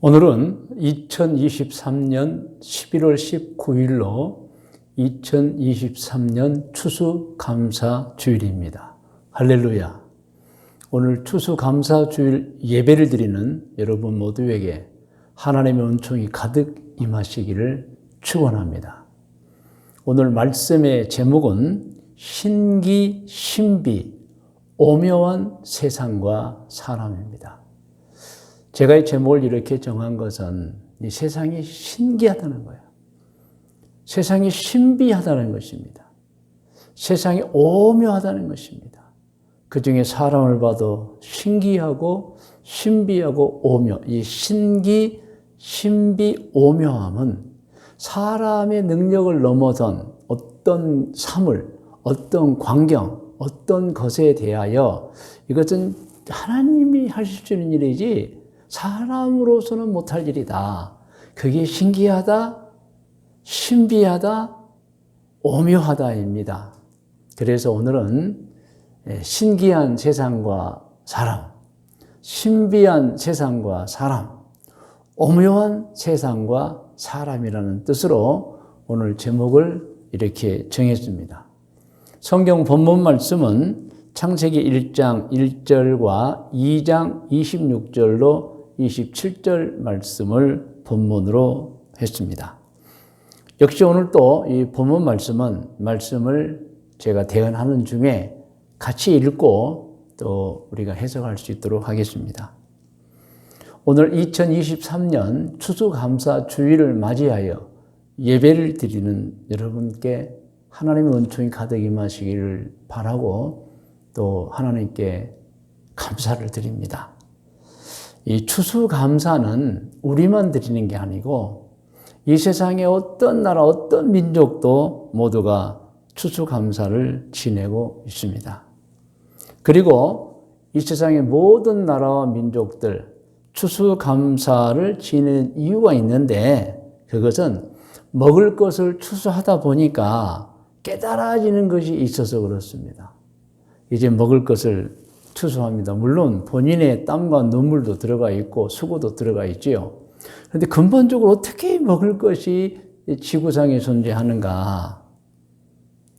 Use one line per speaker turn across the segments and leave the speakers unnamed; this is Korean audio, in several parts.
오늘은 2023년 11월 19일로 2023년 추수감사주일입니다. 할렐루야. 오늘 추수감사주일 예배를 드리는 여러분 모두에게 하나님의 은총이 가득 임하시기를 축원합니다. 오늘 말씀의 제목은 신기, 신비, 오묘한 세상과 사람입니다. 제가 이 제목을 이렇게 정한 것은 이 세상이 신기하다는 거예요. 세상이 신비하다는 것입니다. 세상이 오묘하다는 것입니다. 그 중에 사람을 봐도 신기하고 신비하고 오묘, 이 신기, 신비, 오묘함은 사람의 능력을 넘어선 어떤 사물, 어떤 광경, 어떤 것에 대하여 이것은 하나님이 하실 수 있는 일이지 사람으로서는 못할 일이다. 그게 신기하다, 신비하다, 오묘하다입니다. 그래서 오늘은 신기한 세상과 사람, 신비한 세상과 사람, 오묘한 세상과 사람이라는 뜻으로 오늘 제목을 이렇게 정했습니다. 성경 본문 말씀은 창세기 1장 1절과 2장 26절로 27절 말씀을 본문으로 했습니다. 역시 오늘 또 이 본문 말씀을 제가 대언하는 중에 같이 읽고 또 우리가 해석할 수 있도록 하겠습니다. 오늘 2023년 추수감사 주일을 맞이하여 예배를 드리는 여러분께 하나님의 은총이 가득 임하시기를 바라고 또 하나님께 감사를 드립니다. 이 추수감사는 우리만 드리는 게 아니고 이 세상의 어떤 나라, 어떤 민족도 모두가 추수감사를 지내고 있습니다. 그리고 이 세상의 모든 나라와 민족들 추수감사를 지내는 이유가 있는데 그것은 먹을 것을 추수하다 보니까 깨달아지는 것이 있어서 그렇습니다. 이제 먹을 것을 추수합니다. 물론 본인의 땀과 눈물도 들어가 있고 수고도 들어가 있지요. 그런데 근본적으로 어떻게 먹을 것이 지구상에 존재하는가?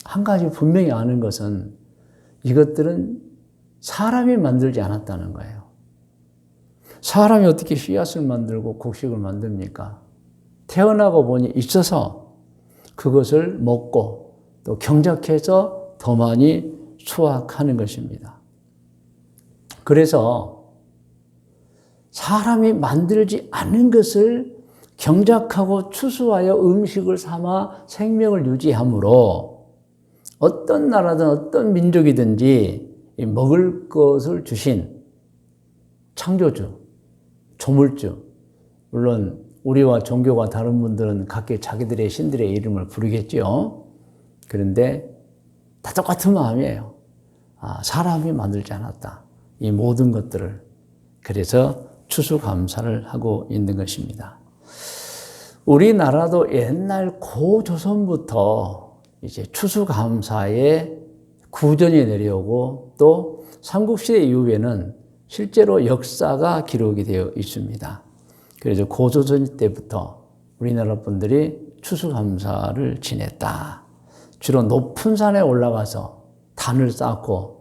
한 가지 분명히 아는 것은 이것들은 사람이 만들지 않았다는 거예요. 사람이 어떻게 씨앗을 만들고 곡식을 만듭니까? 태어나고 보니 있어서 그것을 먹고 또 경작해서 더 많이 수확하는 것입니다. 그래서 사람이 만들지 않은 것을 경작하고 추수하여 음식을 삼아 생명을 유지하므로 어떤 나라든 어떤 민족이든지 먹을 것을 주신 창조주, 조물주, 물론 우리와 종교가 다른 분들은 각기 자기들의 신들의 이름을 부르겠죠. 그런데 다 똑같은 마음이에요. 사람이 만들지 않았다. 이 모든 것들을. 그래서 추수감사를 하고 있는 것입니다. 우리나라도 옛날 고조선부터 이제 추수감사의 구전이 내려오고 또 삼국시대 이후에는 실제로 역사가 기록이 되어 있습니다. 그래서 고조선 때부터 우리나라 분들이 추수감사를 지냈다. 주로 높은 산에 올라가서 단을 쌓고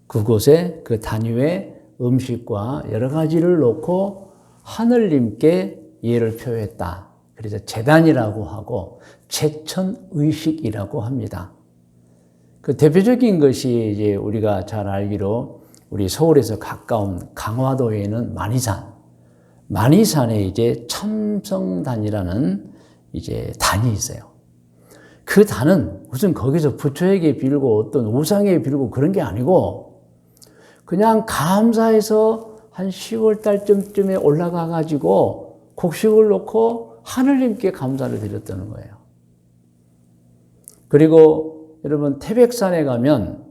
그곳에 그 단 위에 음식과 여러 가지를 놓고 하늘님께 예를 표했다. 그래서 제단이라고 하고 제천의식이라고 합니다. 그 대표적인 것이 이제 우리가 잘 알기로 우리 서울에서 가까운 강화도에 있는 만이산에 이제 참성단이라는 이제 단이 있어요. 그 단은 무슨 거기서 부처에게 빌고 어떤 우상에 빌고 그런 게 아니고 그냥 감사해서 한 10월 달쯤에 올라가 가지고 곡식을 놓고 하늘님께 감사를 드렸다는 거예요. 그리고 여러분 태백산에 가면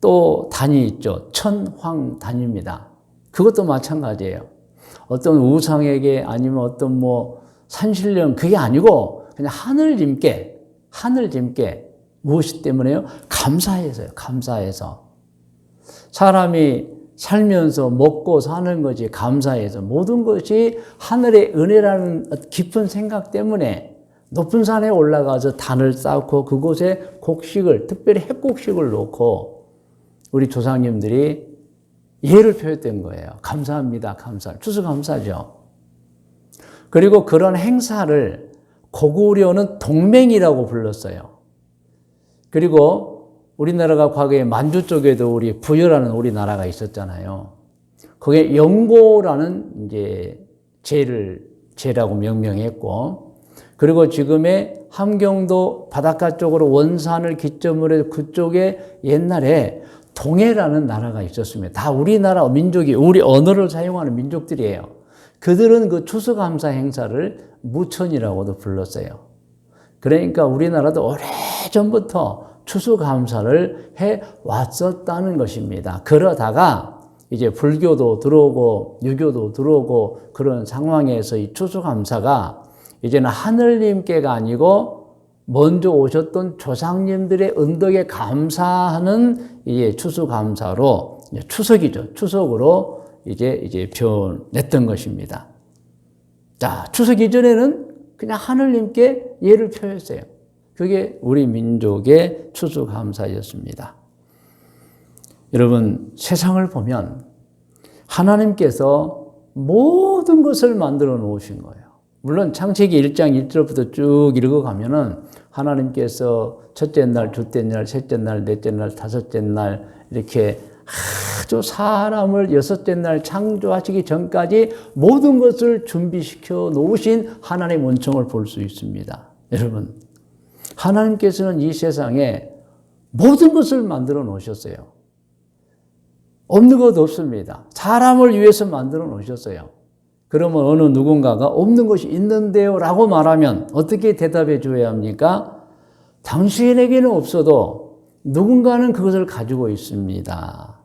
또 단이 있죠. 천황단입니다. 그것도 마찬가지예요. 어떤 우상에게 아니면 어떤 산신령 그게 아니고 그냥 하늘님께 무엇이 때문에요? 감사해서요. 감사해서. 사람이 살면서 먹고 사는 것이 감사해서 모든 것이 하늘의 은혜라는 깊은 생각 때문에 높은 산에 올라가서 단을 쌓고 그곳에 곡식을, 특별히 핵곡식을 놓고 우리 조상님들이 예를 표했던 거예요. 감사합니다. 감사. 추수감사죠. 그리고 그런 행사를 고구려는 동맹이라고 불렀어요. 그리고 우리나라가 과거에 만주 쪽에도 우리 부여라는 우리나라가 있었잖아요. 거기에 영고라는 이제 제라고 명명했고, 그리고 지금의 함경도 바닷가 쪽으로 원산을 기점으로 해서 그쪽에 옛날에 동해라는 나라가 있었습니다. 다 우리나라 민족이, 우리 언어를 사용하는 민족들이에요. 그들은 그 추수감사 행사를 무천이라고도 불렀어요. 그러니까 우리나라도 오래전부터 추수감사를 해 왔었다는 것입니다. 그러다가 이제 불교도 들어오고 유교도 들어오고 그런 상황에서 이 추수감사가 이제는 하늘님께가 아니고 먼저 오셨던 조상님들의 은덕에 감사하는 이제 추수감사로, 추석이죠. 추석으로 이제 변했던 것입니다. 자, 추석 이전에는 그냥 하늘님께 예를 표했어요. 그게 우리 민족의 추수감사였습니다. 여러분, 세상을 보면 하나님께서 모든 것을 만들어 놓으신 거예요. 물론 창세기 1장 1절부터 쭉 읽어가면은 하나님께서 첫째 날, 둘째 날, 셋째 날, 넷째 날, 다섯째 날 이렇게 아주 사람을 여섯째 날 창조하시기 전까지 모든 것을 준비시켜 놓으신 하나님의 은총을 볼 수 있습니다. 여러분, 하나님께서는 이 세상에 모든 것을 만들어 놓으셨어요. 없는 것 없습니다. 사람을 위해서 만들어 놓으셨어요. 그러면 어느 누군가가 없는 것이 있는데요 라고 말하면 어떻게 대답해 줘야 합니까? 당신에게는 없어도 누군가는 그것을 가지고 있습니다.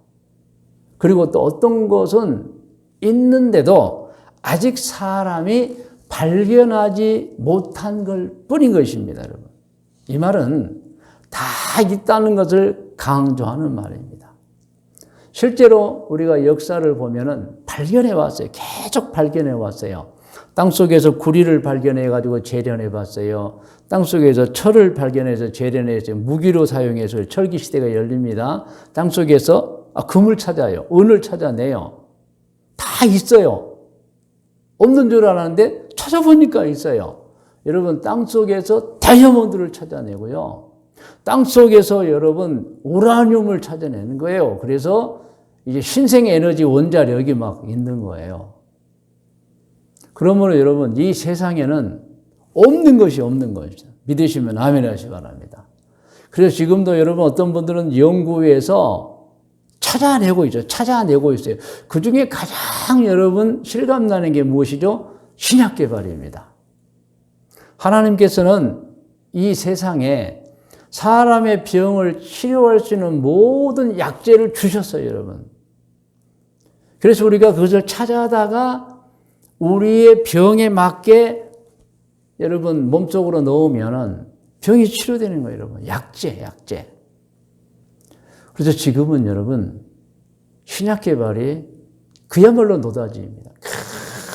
그리고 또 어떤 것은 있는데도 아직 사람이 발견하지 못한 걸 뿐인 것입니다, 여러분. 이 말은 다 있다는 것을 강조하는 말입니다. 실제로 우리가 역사를 보면은 발견해 왔어요. 계속 발견해 왔어요. 땅속에서 구리를 발견해 가지고 재련해 봤어요. 땅속에서 철을 발견해서 재련해서 무기로 사용해서 철기 시대가 열립니다. 땅속에서 금을 찾아요. 은을 찾아내요. 다 있어요. 없는 줄 알았는데 찾아보니까 있어요. 여러분, 땅속에서 다이아몬드를 찾아내고요. 땅속에서 여러분 우라늄을 찾아내는 거예요. 그래서 이제 신생 에너지 원자력이 막 있는 거예요. 그러므로 여러분, 이 세상에는 없는 것이 없는 것이죠. 믿으시면 아멘 하시기 바랍니다. 그래서 지금도 여러분 어떤 분들은 연구에서 찾아내고 있죠. 찾아내고 있어요. 그 중에 가장 여러분 실감나는 게 무엇이죠? 신약 개발입니다. 하나님께서는 이 세상에 사람의 병을 치료할 수 있는 모든 약재를 주셨어요, 여러분. 그래서 우리가 그것을 찾아다가 우리의 병에 맞게 여러분 몸속으로 넣으면은 병이 치료되는 거예요, 여러분. 약재. 그래서 지금은 여러분 신약 개발이 그야말로 노다지입니다.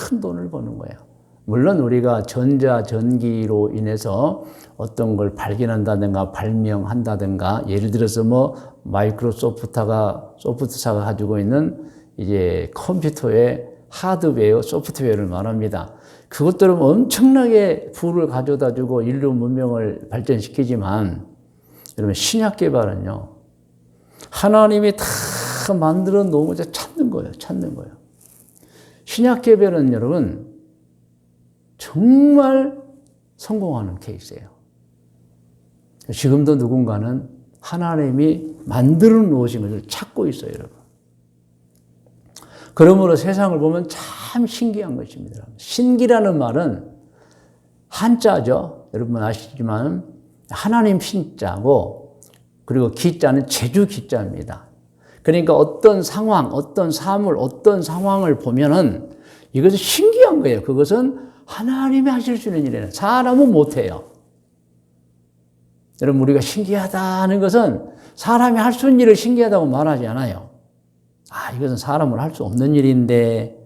큰 돈을 버는 거예요. 물론 우리가 전자전기로 인해서 어떤 걸 발견한다든가 발명한다든가, 예를 들어서 뭐 마이크로소프트사가 가지고 있는 이제 컴퓨터의 하드웨어, 소프트웨어를 말합니다. 그것들은 엄청나게 부를 가져다 주고 인류 문명을 발전시키지만, 여러분 신약 개발은요, 하나님이 다 만들어 놓은 것을 찾는 거예요. 신약 개발은 여러분 정말 성공하는 케이스예요. 지금도 누군가는 하나님이 만들어 놓으신 것을 찾고 있어요, 여러분. 그러므로 세상을 보면 참 신기한 것입니다. 신기라는 말은 한자죠. 여러분 아시지만 하나님 신자고, 그리고 기자는 제주 기자입니다. 그러니까 어떤 상황, 어떤 사물, 어떤 상황을 보면은 이것은 신기한 거예요. 그것은 하나님이 하실 수 있는 일이에요. 사람은 못해요. 여러분, 우리가 신기하다는 것은 사람이 할 수 있는 일을 신기하다고 말하지 않아요. 이것은 사람으로 할 수 없는 일인데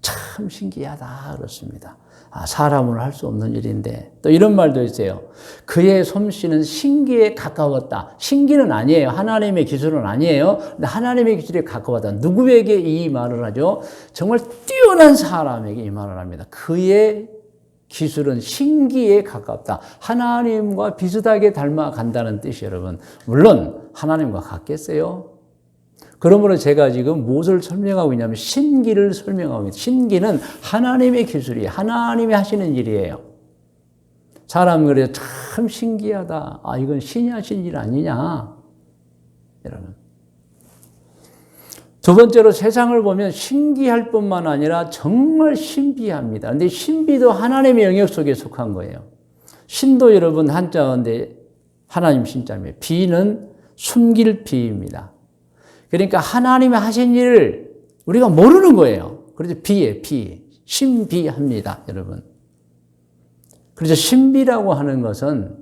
참 신기하다 그렇습니다. 사람으로 할 수 없는 일인데 또 이런 말도 있어요. 그의 솜씨는 신기에 가까웠다. 신기는 아니에요. 하나님의 기술은 아니에요. 근데 하나님의 기술에 가까웠다. 누구에게 이 말을 하죠? 정말 뛰어난 사람에게 이 말을 합니다. 그의 기술은 신기에 가깝다. 하나님과 비슷하게 닮아간다는 뜻이 여러분. 물론 하나님과 같겠어요? 그러므로 제가 지금 무엇을 설명하고 있냐면 신기를 설명하고 있습니다. 신기는 하나님의 기술이에요. 하나님이 하시는 일이에요. 사람은 그래서 참 신기하다. 이건 신이 하신 일 아니냐. 여러분. 두 번째로 세상을 보면 신기할 뿐만 아니라 정말 신비합니다. 그런데 신비도 하나님의 영역 속에 속한 거예요. 신도 여러분 한자인데 하나님 신자입니다. 비는 숨길 비입니다. 그러니까 하나님이 하신 일을 우리가 모르는 거예요. 그래서 비에 비, 신비합니다, 여러분. 그래서 신비라고 하는 것은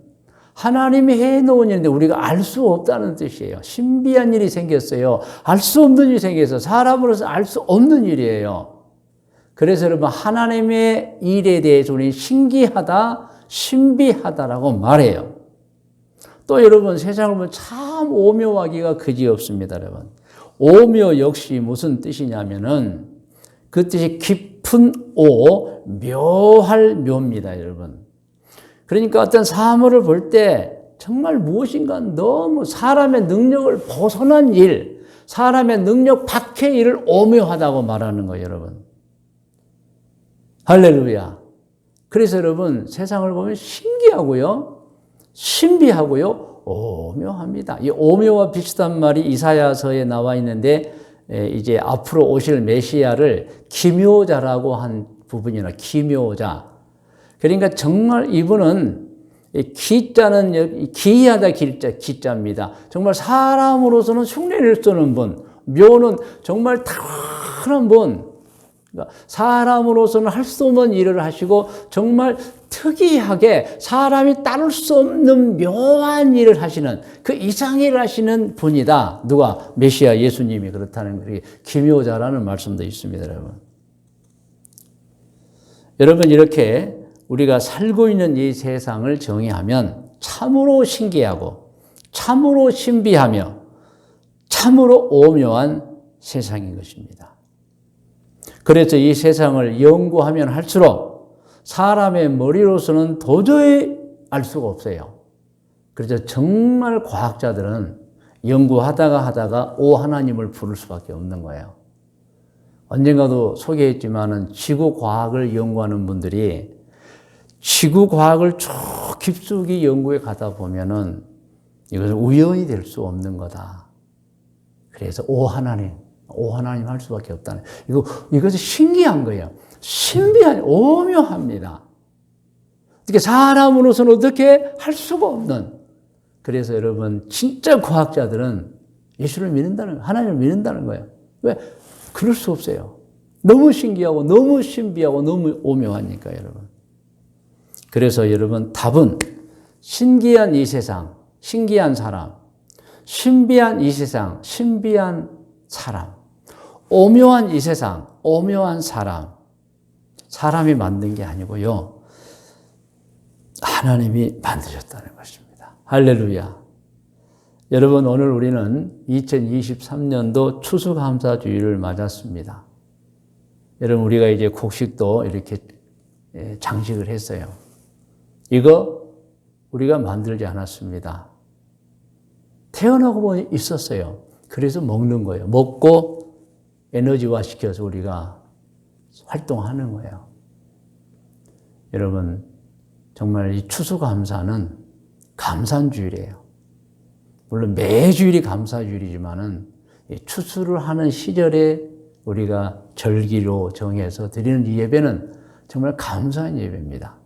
하나님이 해놓은 일인데 우리가 알 수 없다는 뜻이에요. 신비한 일이 생겼어요. 알 수 없는 일이 생겨서 사람으로서 알 수 없는 일이에요. 그래서 여러분 하나님의 일에 대해서 우리는 신기하다, 신비하다라고 말해요. 또 여러분 세상을 보면 참 오묘하기가 그지없습니다, 여러분. 오묘 역시 무슨 뜻이냐면은 그 뜻이 깊은 오, 묘할 묘입니다, 여러분. 그러니까 어떤 사물을 볼 때 정말 무엇인가 너무 사람의 능력을 벗어난 일, 사람의 능력 밖의 일을 오묘하다고 말하는 거예요, 여러분. 할렐루야. 그래서 여러분 세상을 보면 신기하고요, 신비하고요, 오묘합니다. 이 오묘와 비슷한 말이 이사야서에 나와 있는데 이제 앞으로 오실 메시아를 기묘자라고 한 부분이나 기묘자. 그러니까 정말 이분은 기자는 기이하다 기자입니다. 정말 사람으로서는 흉내낼 수 없는 분, 묘는 정말 탁월한 분. 그러니까 사람으로서는 할 수 없는 일을 하시고 정말 특이하게 사람이 따를 수 없는 묘한 일을 하시는 그 이상의 일을 하시는 분이다. 누가? 메시아 예수님이 그렇다는 기묘자라는 말씀도 있습니다, 여러분. 여러분 이렇게 우리가 살고 있는 이 세상을 정의하면 참으로 신기하고 참으로 신비하며 참으로 오묘한 세상인 것입니다. 그래서 이 세상을 연구하면 할수록 사람의 머리로서는 도저히 알 수가 없어요. 그래서 정말 과학자들은 연구하다가 오 하나님을 부를 수밖에 없는 거예요. 언젠가도 소개했지만은 지구 과학을 연구하는 분들이 지구 과학을 쭉 깊숙이 연구해 가다 보면은 이것은 우연이 될 수 없는 거다. 그래서 오 하나님 할 수밖에 없다는. 이것이 신기한 거예요. 신비한, 오묘합니다. 어떻게 사람으로서는 어떻게 할 수가 없는. 그래서 여러분, 진짜 과학자들은 예수를 믿는다는 거예요. 하나님을 믿는다는 거예요. 왜? 그럴 수 없어요. 너무 신기하고, 너무 신비하고, 너무 오묘하니까, 여러분. 그래서 여러분, 답은 신기한 이 세상, 신기한 사람, 신비한 이 세상, 신비한 사람, 오묘한 이 세상, 오묘한 사람, 사람이 만든 게 아니고요. 하나님이 만드셨다는 것입니다. 할렐루야. 여러분, 오늘 우리는 2023년도 추수감사주의를 맞았습니다. 여러분, 우리가 이제 곡식도 이렇게 장식을 했어요. 이거 우리가 만들지 않았습니다. 태어나고 보니 있었어요. 그래서 먹는 거예요. 먹고 에너지화 시켜서 우리가 활동하는 거예요. 여러분, 정말 이 추수감사는 감사주일이에요. 물론 매주일이 감사주일이지만은 추수를 하는 시절에 우리가 절기로 정해서 드리는 이 예배는 정말 감사한 예배입니다.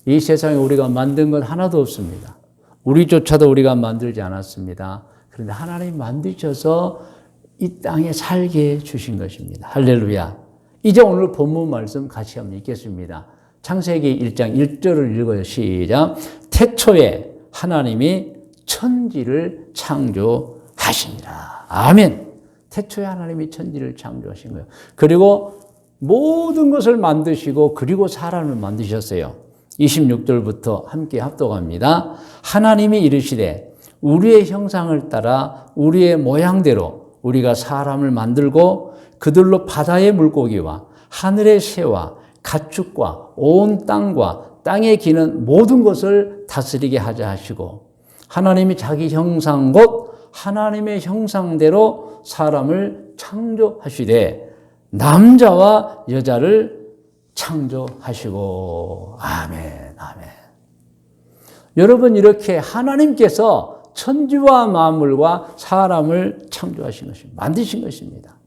이 세상에 우리가 만든 건 하나도 없습니다. 우리조차도 우리가 만들지 않았습니다. 그런데 하나님 만드셔서 이 땅에 살게 주신 것입니다. 할렐루야. 이제 오늘 본문 말씀 같이 한번 읽겠습니다. 창세기 1장 1절을 읽어요. 시작. 태초에 하나님이 천지를 창조하시니라. 아멘. 태초에 하나님이 천지를 창조하신 거예요. 그리고 모든 것을 만드시고 그리고 사람을 만드셨어요. 26절부터 함께 합독합니다. 하나님이 이르시되 우리의 형상을 따라 우리의 모양대로 우리가 사람을 만들고 그들로 바다의 물고기와 하늘의 새와 가축과 온 땅과 땅에 기는 모든 것을 다스리게 하자 하시고 하나님이 자기 형상 곧 하나님의 형상대로 사람을 창조하시되 남자와 여자를 창조하시고 아멘, 아멘. 여러분 이렇게 하나님께서 천지와 만물과 사람을 창조하신 것입니다. 만드신 것입니다.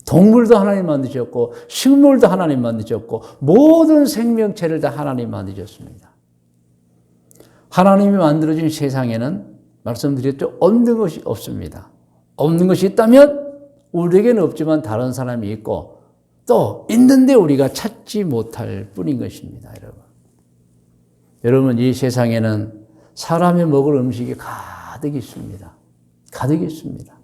동물도 하나님 만드셨고 식물도 하나님 만드셨고 모든 생명체를 다 하나님 만드셨습니다. 하나님이 만들어진 세상에는 말씀드렸죠. 없는 것이 없습니다. 없는 것이 있다면 우리에게는 없지만 다른 사람이 있고 또 있는데 우리가 찾지 못할 뿐인 것입니다. 여러분 이 세상에는 사람이 먹을 음식이 가득 있습니다. 가득 있습니다.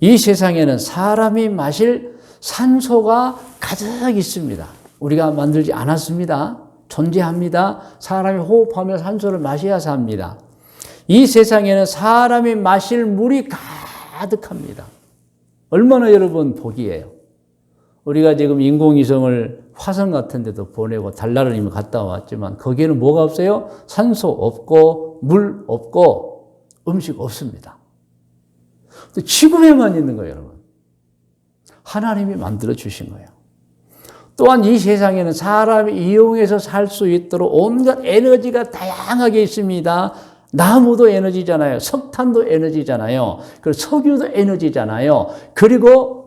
이 세상에는 사람이 마실 산소가 가득 있습니다. 우리가 만들지 않았습니다. 존재합니다. 사람이 호흡하며 산소를 마셔야 삽니다. 이 세상에는 사람이 마실 물이 가득합니다. 얼마나 여러분 복이에요. 우리가 지금 인공위성을 화성 같은 데도 보내고 달나라를 이미 갔다 왔지만 거기에는 뭐가 없어요? 산소 없고 물 없고 음식 없습니다. 지구에만 있는 거예요, 여러분. 하나님이 만들어 주신 거예요. 또한 이 세상에는 사람이 이용해서 살 수 있도록 온갖 에너지가 다양하게 있습니다. 나무도 에너지잖아요. 석탄도 에너지잖아요. 그리고 석유도 에너지잖아요. 그리고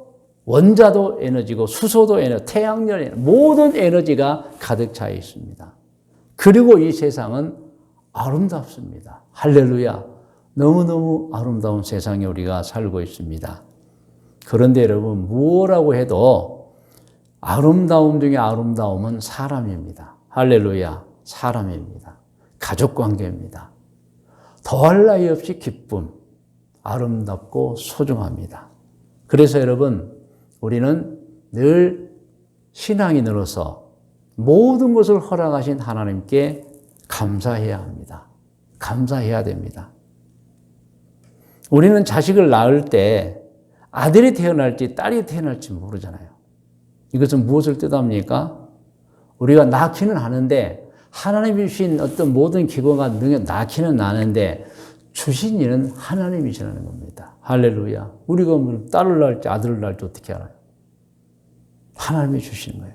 원자도 에너지고 수소도 에너지, 태양열 에너지, 모든 에너지가 가득 차 있습니다. 그리고 이 세상은 아름답습니다. 할렐루야. 너무너무 아름다운 세상에 우리가 살고 있습니다. 그런데 여러분 뭐라고 해도 아름다움 중에 아름다움은 사람입니다. 할렐루야. 사람입니다. 가족관계입니다. 더할 나위 없이 기쁨, 아름답고 소중합니다. 그래서 여러분 우리는 늘 신앙이 늘어서 모든 것을 허락하신 하나님께 감사해야 합니다. 감사해야 됩니다. 우리는 자식을 낳을 때 아들이 태어날지 딸이 태어날지 모르잖아요. 이것은 무엇을 뜻합니까? 우리가 낳기는 하는데 하나님이 주신 어떤 모든 기고가 낳기는 나는데 주신 이는 하나님이시라는 겁니다. 할렐루야. 우리가 뭐 딸을 낳을지 아들을 낳을지 어떻게 알아요? 하나님이 주신 거예요.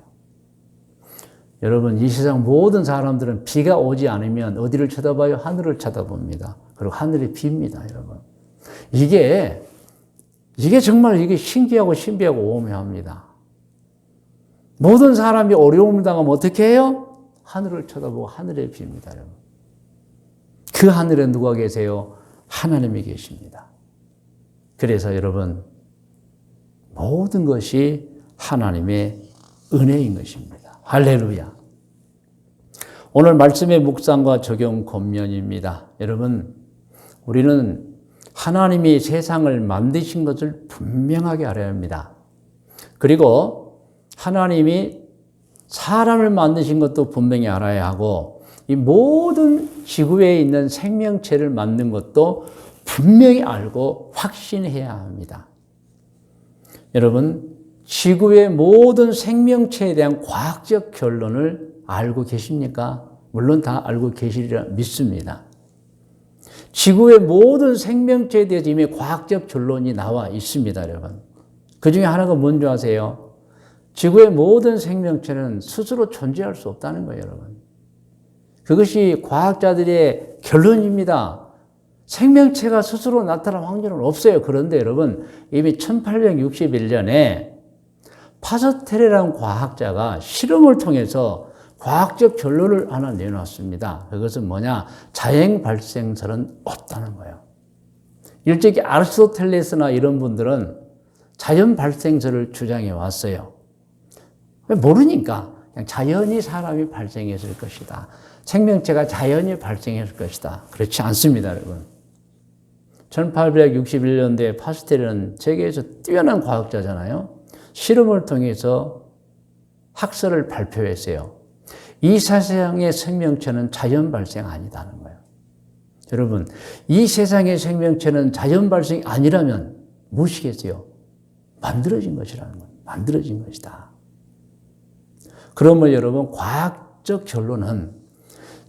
여러분 이 세상 모든 사람들은 비가 오지 않으면 어디를 쳐다봐요? 하늘을 쳐다봅니다. 그리고 하늘이 빕니다, 여러분. 이게 정말 이게 신기하고 신비하고 오묘합니다. 모든 사람이 어려움을 당하면 어떻게 해요? 하늘을 쳐다보고 하늘에 빕니다, 여러분. 그 하늘에 누가 계세요? 하나님이 계십니다. 그래서 여러분 모든 것이 하나님의 은혜인 것입니다. 할렐루야. 오늘 말씀의 묵상과 적용 권면입니다. 여러분 우리는 하나님이 세상을 만드신 것을 분명하게 알아야 합니다. 그리고 하나님이 사람을 만드신 것도 분명히 알아야 하고 이 모든 지구에 있는 생명체를 만든 것도 분명히 알고 확신해야 합니다. 여러분 지구의 모든 생명체에 대한 과학적 결론을 알고 계십니까? 물론 다 알고 계시리라 믿습니다. 지구의 모든 생명체에 대해서 이미 과학적 결론이 나와 있습니다, 여러분. 그 중에 하나가 뭔지 아세요? 지구의 모든 생명체는 스스로 존재할 수 없다는 거예요, 여러분. 그것이 과학자들의 결론입니다. 생명체가 스스로 나타날 확률은 없어요. 그런데 여러분, 이미 1861년에 파스텔이라는 과학자가 실험을 통해서 과학적 결론을 하나 내놨습니다. 그것은 뭐냐? 자연 발생설은 없다는 거예요. 일찍이 아리스토텔레스나 이런 분들은 자연 발생설을 주장해 왔어요. 모르니까 그냥 자연히 사람이 발생했을 것이다. 생명체가 자연히 발생했을 것이다. 그렇지 않습니다, 여러분. 1861년도에 파스텔은 세계에서 뛰어난 과학자잖아요. 실험을 통해서 학설을 발표했어요. 이 세상의 생명체는 자연 발생 아니다는 거예요. 여러분, 이 세상의 생명체는 자연 발생이 아니라면 무엇이겠어요? 만들어진 것이라는 거예요. 만들어진 것이다. 그러면 여러분, 과학적 결론은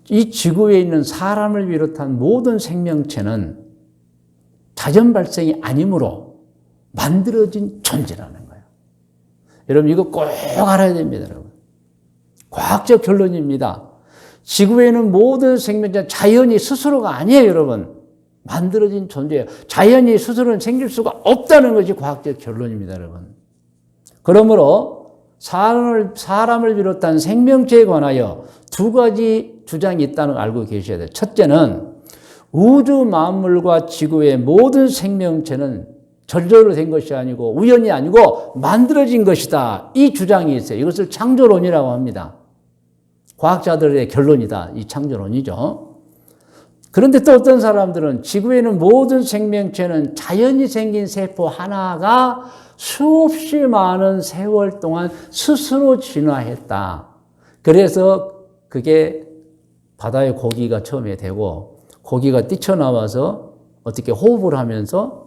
이 지구에 있는 사람을 비롯한 모든 생명체는 자연 발생이 아니므로 만들어진 존재라는 거예요. 여러분, 이거 꼭 알아야 됩니다, 여러분. 과학적 결론입니다. 지구에는 모든 생명체, 자연이 스스로가 아니에요, 여러분. 만들어진 존재예요. 자연이 스스로는 생길 수가 없다는 것이 과학적 결론입니다, 여러분. 그러므로 사람을 비롯한 생명체에 관하여 두 가지 주장이 있다는 걸 알고 계셔야 돼요. 첫째는 우주 만물과 지구의 모든 생명체는 절절로 된 것이 아니고 우연이 아니고 만들어진 것이다. 이 주장이 있어요. 이것을 창조론이라고 합니다. 과학자들의 결론이다. 이 창조론이죠. 그런데 또 어떤 사람들은 지구에는 모든 생명체는 자연이 생긴 세포 하나가 수없이 많은 세월 동안 스스로 진화했다. 그래서 그게 바다에 고기가 처음에 되고 고기가 뛰쳐나와서 어떻게 호흡을 하면서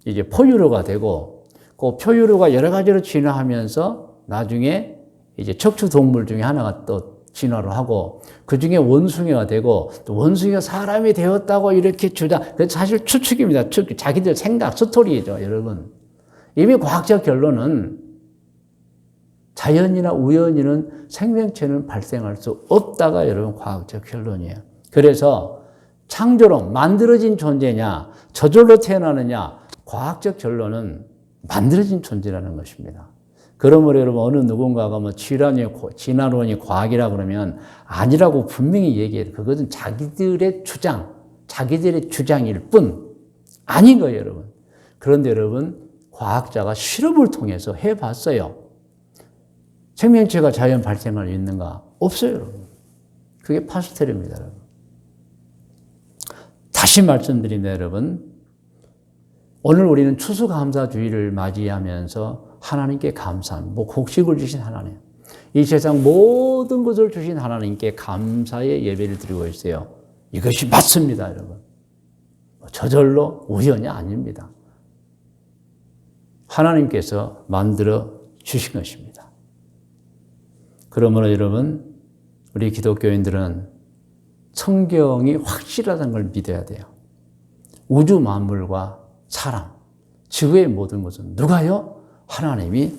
이제 포유류가 되고 그 포유류가 여러 가지로 진화하면서 나중에 이제 척추 동물 중에 하나가 또 진화를 하고 그 중에 원숭이가 되고 또 원숭이가 사람이 되었다고 이렇게 주장. 사실 추측입니다. 추측. 자기들 생각 스토리죠, 여러분. 이미 과학적 결론은 자연이나 우연이는 생명체는 발생할 수 없다가 여러분 과학적 결론이에요. 그래서 창조론, 만들어진 존재냐, 저절로 태어나느냐, 과학적 결론은 만들어진 존재라는 것입니다. 그러므로 여러분 어느 누군가가 뭐 진화론이 과학이라 그러면 아니라고 분명히 얘기해요. 그것은 자기들의 주장, 자기들의 주장일 뿐 아닌 거예요, 여러분. 그런데 여러분 과학자가 실험을 통해서 해봤어요. 생명체가 자연 발생할 수 있는가? 없어요, 여러분. 그게 파스텔입니다, 여러분. 다시 말씀드립니다, 여러분. 오늘 우리는 추수감사주의를 맞이하면서 하나님께 감사한, 곡식을 주신 하나님, 이 세상 모든 것을 주신 하나님께 감사의 예배를 드리고 있어요. 이것이 맞습니다, 여러분. 저절로 우연이 아닙니다. 하나님께서 만들어 주신 것입니다. 그러므로 여러분, 우리 기독교인들은 성경이 확실하다는 걸 믿어야 돼요. 우주 만물과 사람, 지구의 모든 것은 누가요? 하나님이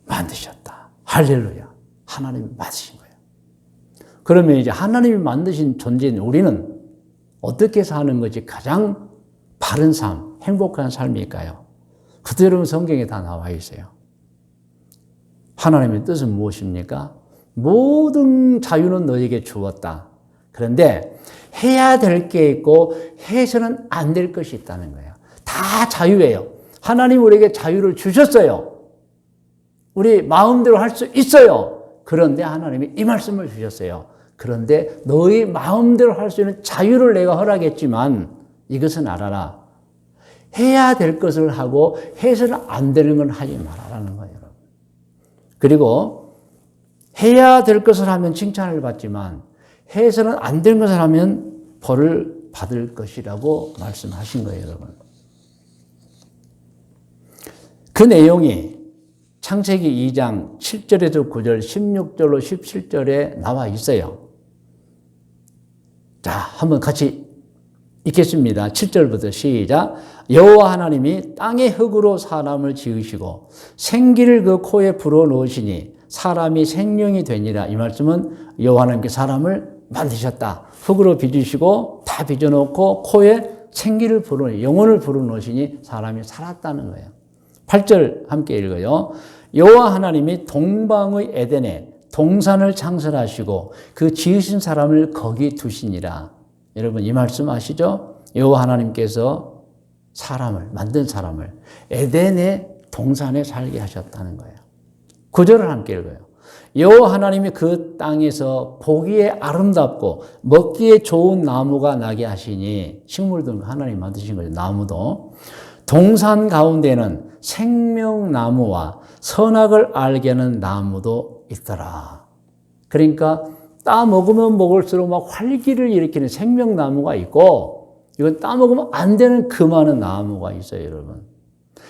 만드셨다. 할렐루야. 하나님이 만드신 거예요. 그러면 이제 하나님이 만드신 존재인 우리는 어떻게 사는 것이 가장 바른 삶, 행복한 삶일까요? 그대로 성경에 다 나와 있어요. 하나님의 뜻은 무엇입니까? 모든 자유는 너에게 주었다. 그런데 해야 될 게 있고 해서는 안 될 것이 있다는 거예요. 다 자유예요. 하나님 우리에게 자유를 주셨어요. 우리 마음대로 할 수 있어요. 그런데 하나님이 이 말씀을 주셨어요. 그런데 너희 마음대로 할 수 있는 자유를 내가 허락했지만 이것은 알아라. 해야 될 것을 하고 해서는 안 되는 건 하지 말아라는 거예요. 그리고 해야 될 것을 하면 칭찬을 받지만 해서는 안 되는 것을 하면 벌을 받을 것이라고 말씀하신 거예요, 여러분. 그 내용이 창세기 2장 7절에서 9절, 16절로 17절에 나와 있어요. 자, 한번 같이 읽겠습니다. 7절부터 시작. 여호와 하나님이 땅의 흙으로 사람을 지으시고 생기를 그 코에 불어넣으시니 사람이 생명이 되니라. 이 말씀은 여호와 하나님께 사람을 만드셨다. 흙으로 빚으시고 다 빚어놓고 코에 생기를 영혼을 불어넣으시니 사람이 살았다는 거예요. 8절 함께 읽어요. 여호와 하나님이 동방의 에덴에 동산을 창설하시고 그 지으신 사람을 거기 두시니라. 여러분 이 말씀 아시죠? 여호와 하나님께서 만든 사람을 에덴의 동산에 살게 하셨다는 거예요. 9절을 함께 읽어요. 여호와 하나님이 그 땅에서 보기에 아름답고 먹기에 좋은 나무가 나게 하시니, 식물도 하나님 만드신 거죠. 나무도. 동산 가운데는 생명나무와 선악을 알게 하는 나무도 있더라. 그러니까 따 먹으면 먹을수록 막 활기를 일으키는 생명나무가 있고, 이건 따 먹으면 안 되는 그 많은 나무가 있어요, 여러분.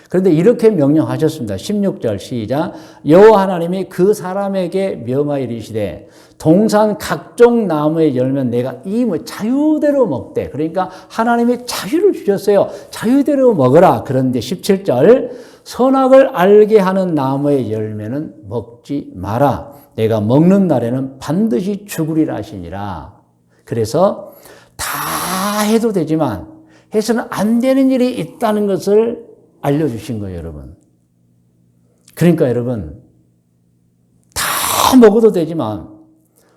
그런데 이렇게 명령하셨습니다. 16절 시작. 여호와 하나님이 그 사람에게 명하여 이르시되 동산 각종 나무의 열면 내가 이 자유대로 먹되. 그러니까 하나님이 자유를 주셨어요. 자유대로 먹어라. 그런데 17절 선악을 알게 하는 나무의 열매는 먹지 마라. 내가 먹는 날에는 반드시 죽으리라 하시니라. 그래서 다 해도 되지만 해서는 안 되는 일이 있다는 것을 알려주신 거예요, 여러분. 그러니까 여러분, 다 먹어도 되지만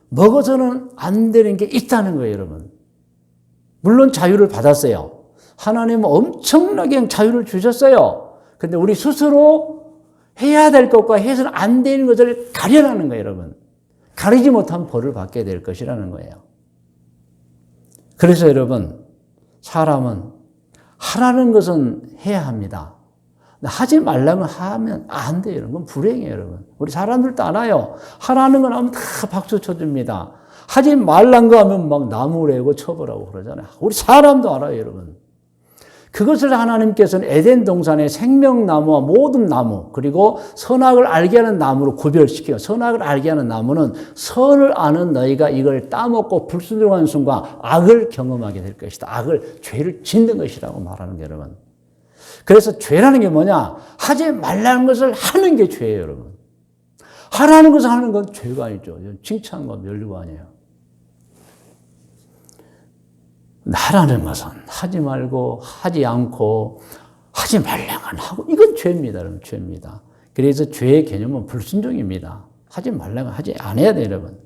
먹어서는 안 되는 게 있다는 거예요, 여러분. 물론 자유를 받았어요. 하나님은 엄청나게 자유를 주셨어요. 근데 우리 스스로 해야 될 것과 해서는 안 되는 것을 가려라는 거예요, 여러분. 가리지 못한 벌을 받게 될 것이라는 거예요. 그래서 여러분, 사람은 하라는 것은 해야 합니다. 하지 말라면 하면 안 돼요, 여러분. 불행해요, 여러분. 우리 사람들도 알아요. 하라는 건 하면 다 박수 쳐줍니다. 하지 말란 거 하면 막 나무래고 처벌하고 그러잖아요. 우리 사람도 알아요, 여러분. 그것을 하나님께서는 에덴 동산의 생명나무와 모든 나무, 그리고 선악을 알게 하는 나무로 구별시켜요. 선악을 알게 하는 나무는 선을 아는 너희가 이걸 따먹고 불순종하는 순간 악을 경험하게 될 것이다. 악을, 죄를 짓는 것이라고 말하는 거예요, 여러분. 그래서 죄라는 게 뭐냐? 하지 말라는 것을 하는 게 죄예요, 여러분. 하라는 것을 하는 건 죄가 아니죠. 칭찬과 면류가 아니에요. 하라는 것은 하지 말고, 하지 않고, 하지 말라면 하고, 이건 죄입니다, 여러분. 죄입니다. 그래서 죄의 개념은 불순종입니다. 하지 말라면 하지 않아야 돼요, 여러분.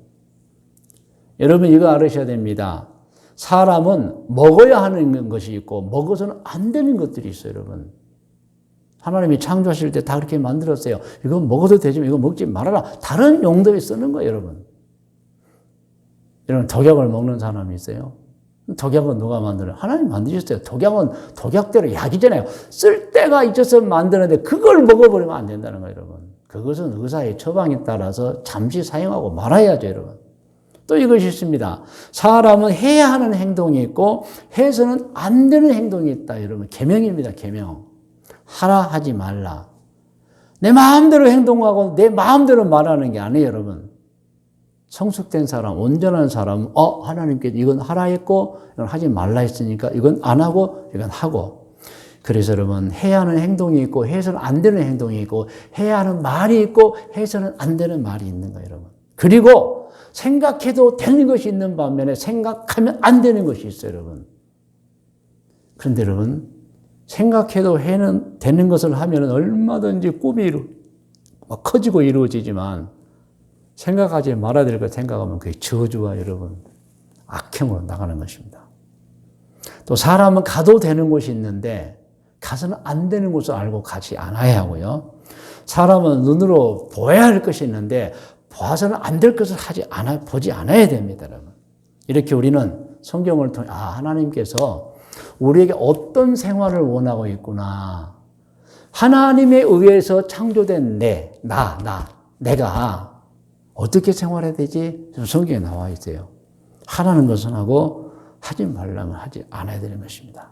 여러분, 이거 알으셔야 됩니다. 사람은 먹어야 하는 것이 있고 먹어서는 안 되는 것들이 있어요, 여러분. 하나님이 창조하실 때 다 그렇게 만들었어요. 이거 먹어도 되지만 이거 먹지 말아라. 다른 용도에 쓰는 거예요, 여러분. 여러분, 독약을 먹는 사람이 있어요. 독약은 누가 만들어요? 하나님 만드셨어요. 독약은 독약대로 약이잖아요. 쓸 데가 있어서 만드는데 그걸 먹어버리면 안 된다는 거예요, 여러분. 그것은 의사의 처방에 따라서 잠시 사용하고 말아야죠, 여러분. 또 이것이 있습니다. 사람은 해야 하는 행동이 있고 해서는 안 되는 행동이 있다, 여러분. 계명입니다, 계명. 하라 하지 말라. 내 마음대로 행동하고 내 마음대로 말하는 게 아니에요, 여러분. 성숙된 사람, 온전한 사람은 하나님께서 이건 하라 했고 이건 하지 말라 했으니까 이건 안 하고 이건 하고. 그래서 여러분, 해야 하는 행동이 있고 해서는 안 되는 행동이 있고 해야 하는 말이 있고 해서는 안 되는 말이 있는 거예요, 여러분. 그리고 생각해도 되는 것이 있는 반면에 생각하면 안 되는 것이 있어요, 여러분. 그런데 여러분, 생각해도 되는 것을 하면 얼마든지 꿈이 막 커지고 이루어지지만 생각하지 말아야 될 것 생각하면 그게 저주와 여러분, 악행으로 나가는 것입니다. 또 사람은 가도 되는 곳이 있는데 가서는 안 되는 곳을 알고 가지 않아야 하고요. 사람은 눈으로 보아야 할 것이 있는데 봐서는 안 될 것을 보지 않아야 됩니다, 여러분. 이렇게 우리는 성경을 통해, 하나님께서 우리에게 어떤 생활을 원하고 있구나. 하나님에 의해서 창조된 내가 어떻게 생활해야 되지? 성경에 나와 있어요. 하라는 것은 하고 하지 말라면 하지 않아야 되는 것입니다.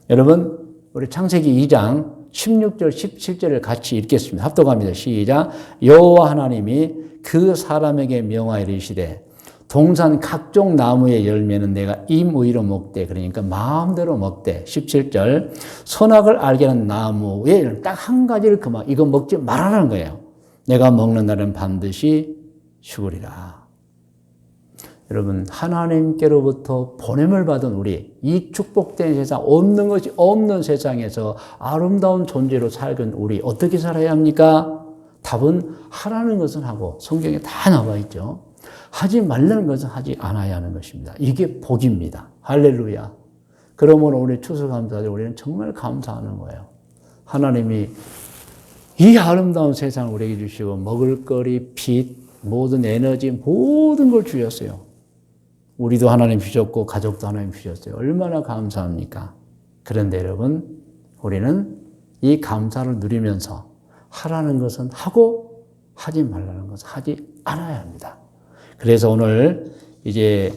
여러분, 우리 창세기 2장 16절, 17절을 같이 읽겠습니다. 합독합니다. 시작. 여호와 하나님이 그 사람에게 명하여 이르시되 동산 각종 나무의 열매는 내가 임의로 먹되, 그러니까 마음대로 먹되. 17절 선악을 알게 하는 나무에 딱 한 가지를 이거 먹지 말라는 거예요. 내가 먹는 날은 반드시 죽으리라. 여러분, 하나님께로부터 보냄을 받은 우리, 이 축복된 세상, 없는 것이 없는 세상에서 아름다운 존재로 살건 우리 어떻게 살아야 합니까? 답은 하라는 것은 하고 성경에 다 나와 있죠. 하지 말라는 것은 하지 않아야 하는 것입니다. 이게 복입니다. 할렐루야. 그러므로 우리 추수감사절 우리는 정말 감사하는 거예요. 하나님이 이 아름다운 세상을 우리에게 주시고 먹을거리, 빛, 모든 에너지, 모든 걸 주셨어요. 우리도 하나님 주셨고 가족도 하나님 주셨어요. 얼마나 감사합니까? 그런데 여러분, 우리는 이 감사를 누리면서 하라는 것은 하고 하지 말라는 것은 하지 않아야 합니다. 그래서 오늘 이제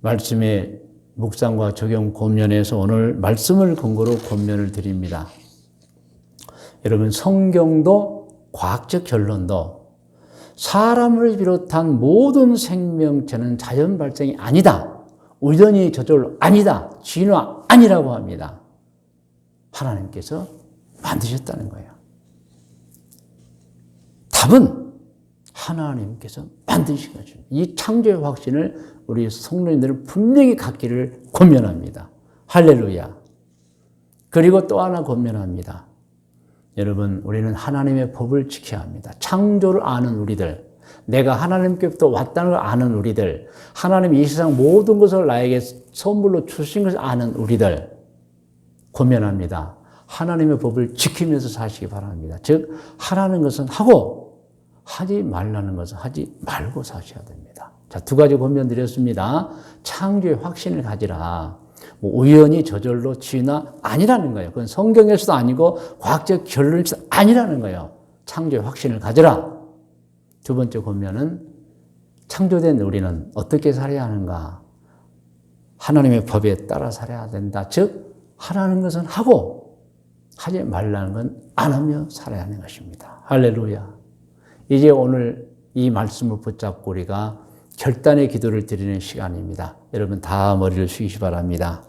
말씀의 묵상과 적용 권면에서 오늘 말씀을 근거로 권면을 드립니다. 여러분, 성경도 과학적 결론도 사람을 비롯한 모든 생명체는 자연 발생이 아니다. 우연히 저절로 아니다. 진화 아니라고 합니다. 하나님께서 만드셨다는 거예요. 답은 하나님께서 만드신 거죠. 이 창조의 확신을 우리 성도님들은 분명히 갖기를 권면합니다. 할렐루야. 그리고 또 하나 권면합니다. 여러분, 우리는 하나님의 법을 지켜야 합니다. 창조를 아는 우리들, 내가 하나님께부터 왔다는 걸 아는 우리들, 하나님이 이 세상 모든 것을 나에게 선물로 주신 것을 아는 우리들, 권면합니다. 하나님의 법을 지키면서 사시기 바랍니다. 즉, 하라는 것은 하고, 하지 말라는 것은 하지 말고 사셔야 됩니다. 자, 두 가지 권면 드렸습니다. 창조의 확신을 가지라. 우연히 저절로 진화 아니라는 거예요. 그건 성경에서도 아니고 과학적 결론에서도 아니라는 거예요. 창조의 확신을 가져라. 두 번째 권면은 창조된 우리는 어떻게 살아야 하는가? 하나님의 법에 따라 살아야 된다. 즉, 하라는 것은 하고 하지 말라는 건 안 하며 살아야 하는 것입니다. 할렐루야. 이제 오늘 이 말씀을 붙잡고 우리가 결단의 기도를 드리는 시간입니다. 여러분 다 머리를 숙이시 바랍니다.